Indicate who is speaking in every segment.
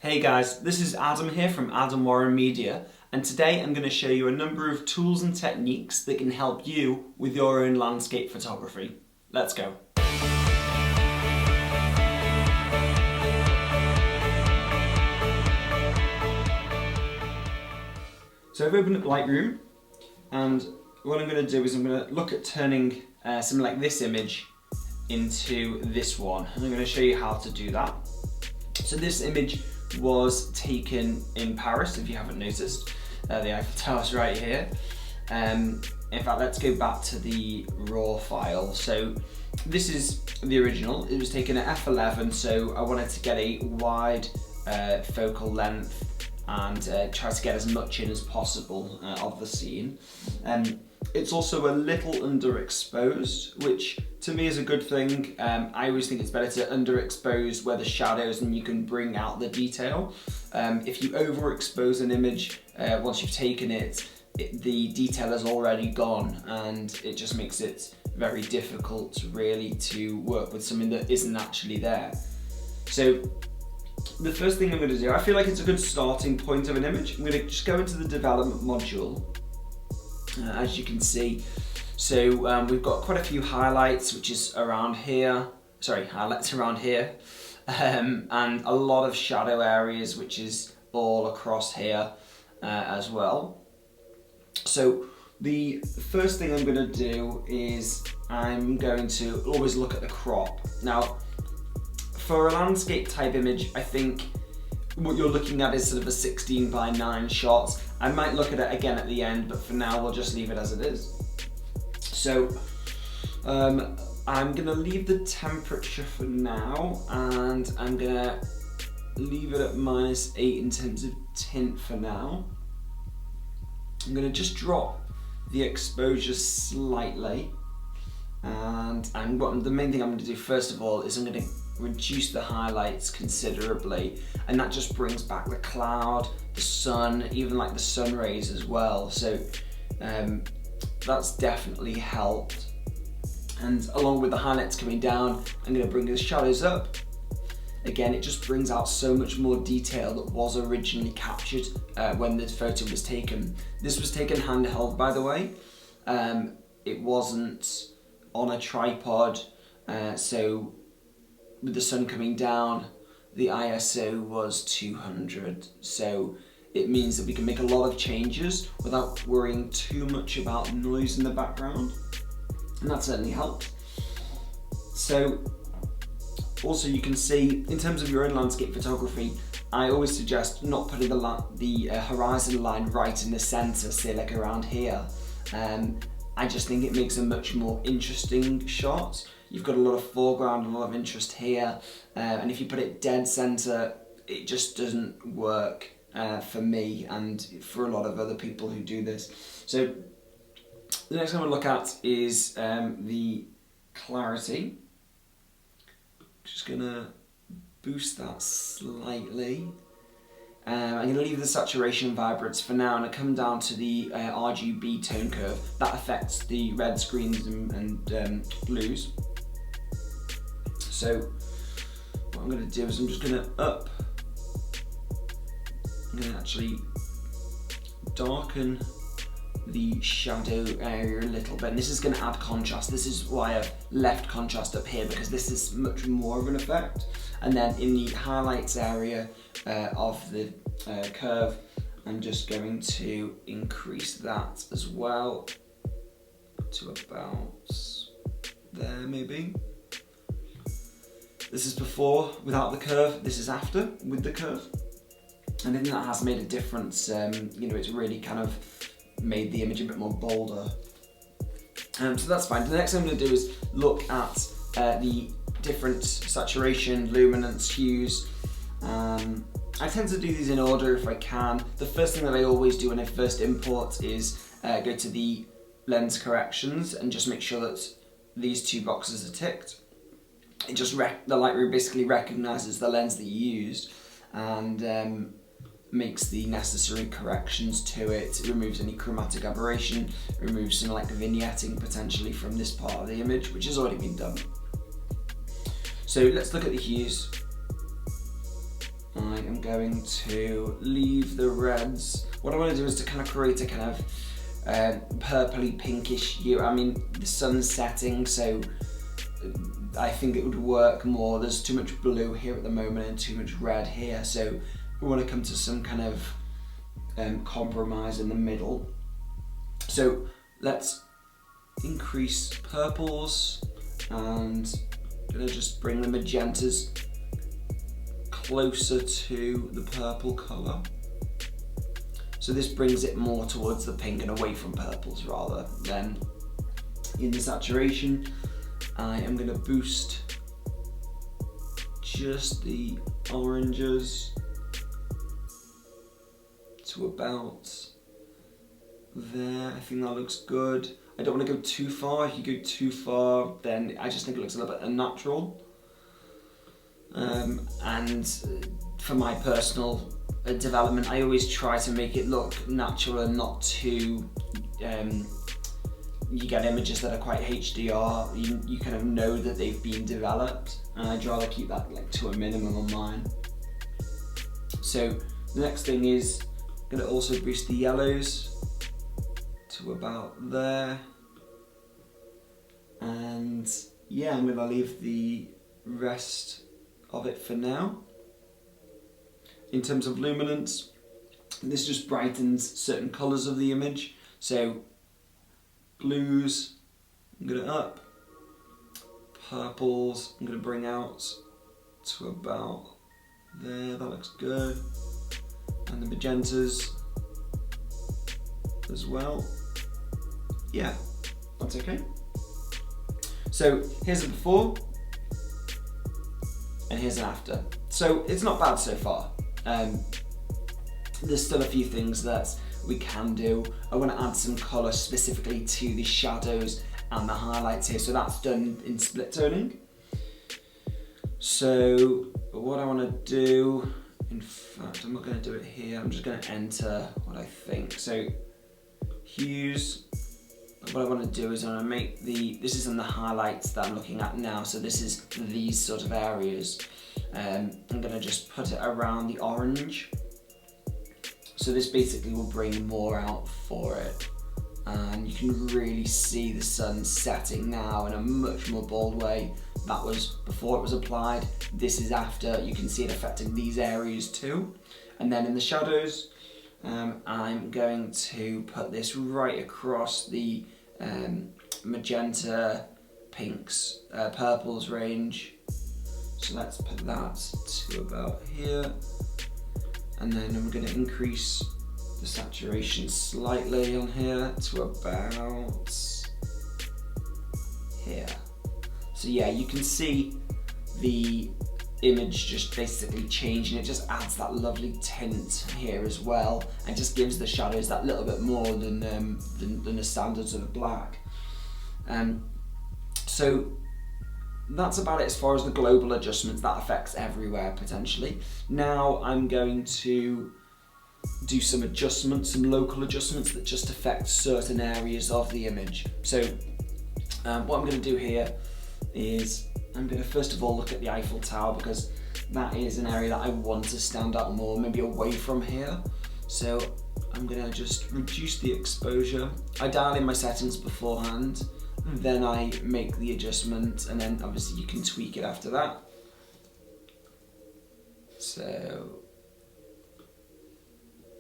Speaker 1: Hey guys, this is Adam here from Adam Warren Media, and today I'm going to show you a number of tools and techniques that can help you with your own landscape photography. Let's go. So I've opened up Lightroom, and what I'm going to do is I'm going to look at turning something like this image into this one, and I'm going to show you how to do that. So this image was taken in Paris, if you haven't noticed. The Eiffel Tower's right here. In fact, let's go back to the raw file. So this is the original. It was taken at f11, so I wanted to get a wide focal length and try to get as much in as possible of the scene. It's also a little underexposed, which to me is a good thing. I always think it's better to underexpose where the shadows and you can bring out the detail. If you overexpose an image, once you've taken it, the detail is already gone, and it just makes it very difficult really to work with something that isn't actually there. So the first thing I'm going to do, I feel like it's a good starting point of an image. I'm going to just go into the development module. As you can see, so we've got quite a few highlights, which is around here, highlights around here, and a lot of shadow areas, which is all across here as well. So the first thing I'm going to do is I'm going to always look at the crop. Now, for a landscape type image, I think what you're looking at is sort of a 16:9 shot. I might look at it again at the end, but for now we'll just leave it as it is. So I'm gonna leave the temperature for now, and I'm gonna leave it at -8 in terms of tint for now. I'm gonna just drop the exposure slightly, and the main thing I'm gonna do first of all is I'm gonna reduce the highlights considerably, and that just brings back the cloud, the sun, even like the sun rays as well. So that's definitely helped. And along with the highlights coming down, I'm going to bring the shadows up. Again, it just brings out so much more detail that was originally captured when this photo was taken. This was taken handheld, by the way. It wasn't on a tripod, so with the sun coming down, the ISO was 200, so it means that we can make a lot of changes without worrying too much about noise in the background, and that certainly helped. So also you can see, in terms of your own landscape photography, I always suggest not putting the horizon line right in the center, say like around here. I just think it makes a much more interesting shot. You've got a lot of foreground, a lot of interest here, and if you put it dead center, it just doesn't work for me and for a lot of other people who do this. So the next thing I'm going to look at is the clarity. Just going to boost that slightly. I'm going to leave the saturation and vibrance for now, and I come down to the RGB tone curve. That affects the reds, greens and blues. So what I'm going to do is I'm just going to I'm going to actually darken the shadow area a little bit, and this is going to add contrast. This is why I've left contrast up here, because this is much more of an effect. And then in the highlights area of the curve, I'm just going to increase that as well to about there maybe. This is before without the curve, this is after with the curve. And I think that has made a difference. It's really kind of made the image a bit more bolder. So that's fine. The next thing I'm going to do is look at the different saturation, luminance, hues. I tend to do these in order if I can. The first thing that I always do when I first import is go to the lens corrections and just make sure that these two boxes are ticked. It just the Lightroom basically recognises the lens that you used and makes the necessary corrections to it. It removes any chromatic aberration, removes some like vignetting potentially from this part of the image, which has already been done. So let's look at the hues. I am going to leave the reds. What I want to do is to kind of create a kind of purpley pinkish hue. I mean, the sun's setting, so I think it would work more. There's too much blue here at the moment and too much red here, so we want to come to some kind of compromise in the middle. So let's increase purples, and I'm gonna just bring the magentas closer to the purple colour. So this brings it more towards the pink and away from purples rather than in the saturation. I am going to boost just the oranges to about there. I think that looks good. I don't want to go too far. If you go too far, then I just think it looks a little bit unnatural. And for my personal development, I always try to make it look natural and not too, you get images that are quite HDR, you kind of know that they've been developed, and I'd rather keep that like to a minimum on mine. So the next thing is I'm going to also boost the yellows to about there, and yeah, I'm going to leave the rest of it for now. In terms of luminance, this just brightens certain colours of the image. So blues, I'm going to up. Purples, I'm going to bring out to about there, that looks good. And the magentas as well. Yeah, that's okay. So here's a before, and here's an after. So it's not bad so far. There's still a few things that we can do. I want to add some colour specifically to the shadows and the highlights here, so that's done in split toning. So what I want to do, in fact I'm not going to do it here, I'm just going to enter what I think. So hues, what I want to do is I want to make this is in the highlights that I'm looking at now, so this is these sort of areas. I'm going to just put it around the orange. So this basically will bring more out for it. And you can really see the sun setting now in a much more bold way. That was before it was applied. This is after. You can see it affecting these areas too. And then in the shadows, I'm going to put this right across the magenta, pinks, purples range. So let's put that to about here. And then I'm going to increase the saturation slightly on here to about here. So yeah, you can see the image just basically changing. It just adds that lovely tint here as well, and just gives the shadows that little bit more than the standard sort of black. So that's about it as far as the global adjustments. That affects everywhere potentially. Now I'm going to do some adjustments, some local adjustments that just affect certain areas of the image. So what I'm going to do here is I'm going to first of all look at the Eiffel Tower, because that is an area that I want to stand out more, maybe away from here. So I'm going to just reduce the exposure. I dial in my settings beforehand, then I make the adjustment, and then obviously you can tweak it after that. So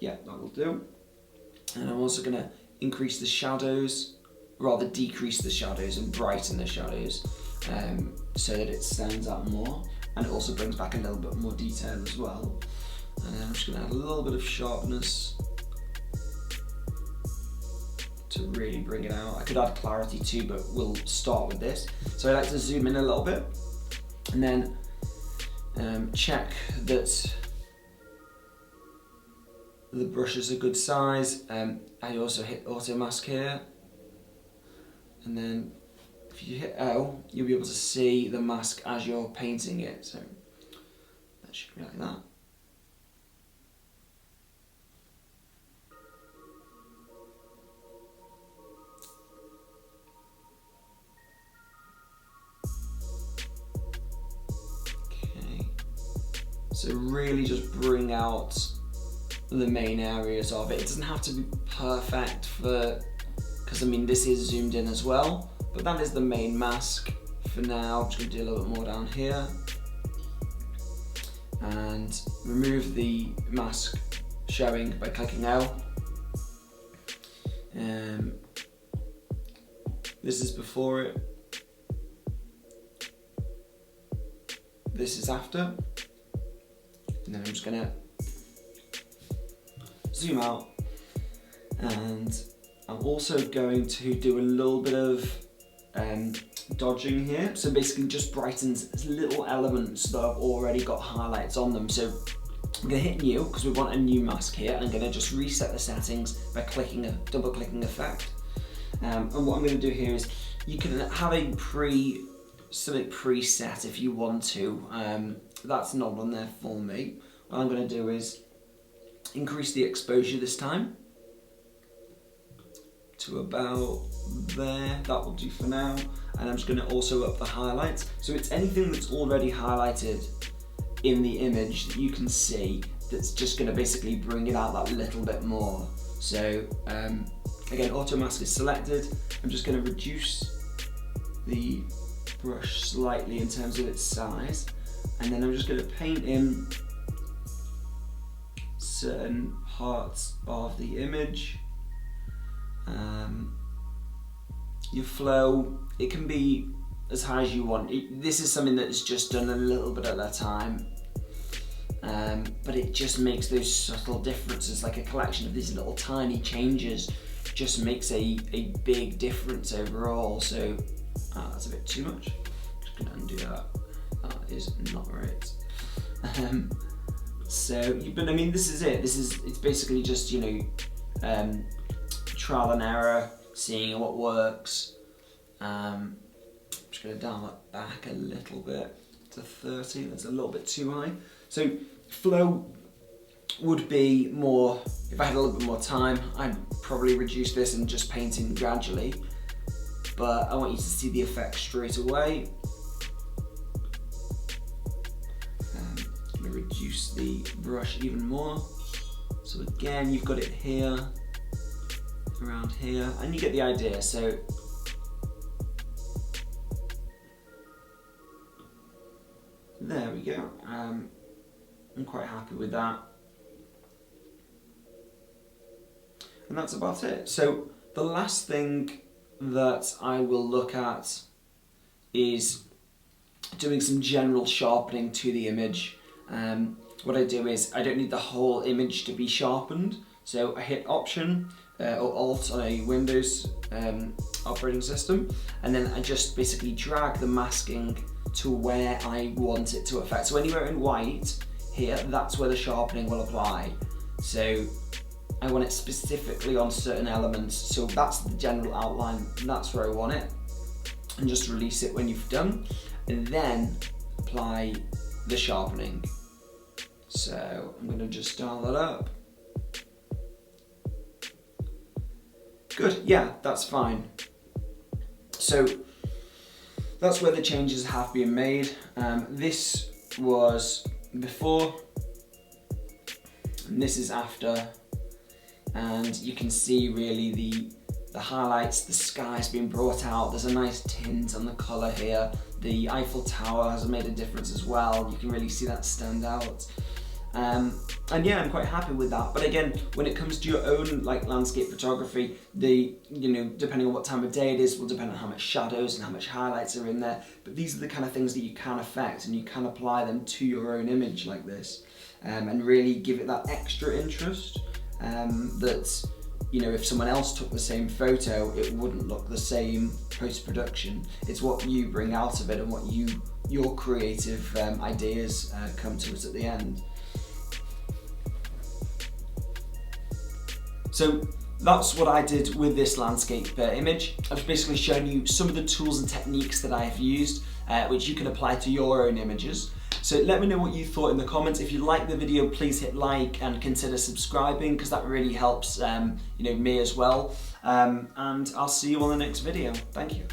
Speaker 1: yeah, that will do. And I'm also going to increase the shadows, rather decrease the shadows and brighten the shadows, so that it stands out more, and it also brings back a little bit more detail as well. And then I'm just going to add a little bit of sharpness to really bring it out. I could add clarity too, but we'll start with this. So I like to zoom in a little bit, and then check that the brush is a good size. I also hit auto mask here, and then if you hit L, you'll be able to see the mask as you're painting it. So that should be like that. So really just bring out the main areas of it. It doesn't have to be perfect because I mean this is zoomed in as well, but that is the main mask for now. I'm just going to do a little bit more down here and remove the mask showing by clicking L. This is before it, this is after, and then I'm just going to zoom out, and I'm also going to do a little bit of dodging here. So basically just brightens little elements that have already got highlights on them. So I'm going to hit new because we want a new mask here. I'm going to just reset the settings by clicking a double clicking effect. And what I'm going to do here is you can have a preset if you want to. That's not on there for me. What I'm going to do is increase the exposure this time to about there. That will do for now. And I'm just going to also up the highlights. So it's anything that's already highlighted in the image that you can see that's just going to basically bring it out that little bit more. So again, auto mask is selected. I'm just going to reduce the brush slightly in terms of its size, and then I'm just going to paint in certain parts of the image. Your flow, it can be as high as you want. This is something that is just done a little bit at a time, but it just makes those subtle differences. Like a collection of these little tiny changes just makes a big difference overall. So that's a bit too much. Just gonna undo that. That is not right. But I mean, this is it. It's basically just, you know, trial and error, seeing what works. I'm just going to dial it back a little bit to 30. That's a little bit too high. So flow would be more, if I had a little bit more time, I'd probably reduce this and just paint in gradually. But I want you to see the effect straight away. I'm going to reduce the brush even more. So again, you've got it here, around here, and you get the idea. So there we go. I'm quite happy with that. And that's about it. So the last thing that I will look at is doing some general sharpening to the image. What I do is I don't need the whole image to be sharpened. So I hit Option or Alt on a Windows operating system, and then I just basically drag the masking to where I want it to affect. So anywhere in white here, that's where the sharpening will apply. So I want it specifically on certain elements. So that's the general outline, and that's where I want it. And just release it when you've done, and then apply the sharpening. So I'm going to just dial that up. Good, yeah, that's fine. So that's where the changes have been made. This was before, and this is after, and you can see really the highlights, the sky's been brought out. There's a nice tint on the colour here. The Eiffel Tower has made a difference as well. You can really see that stand out. And yeah, I'm quite happy with that. But again, when it comes to your own like landscape photography, depending on what time of day it is, will depend on how much shadows and how much highlights are in there. But these are the kind of things that you can affect, and you can apply them to your own image like this, and really give it that extra interest. That, you know, if someone else took the same photo, it wouldn't look the same post-production. It's what you bring out of it and what your creative ideas come to us at the end. So that's what I did with this landscape image. I've basically shown you some of the tools and techniques that I have used, which you can apply to your own images. So let me know what you thought in the comments. If you liked the video, please hit like and consider subscribing, because that really helps me as well. And I'll see you on the next video. Thank you.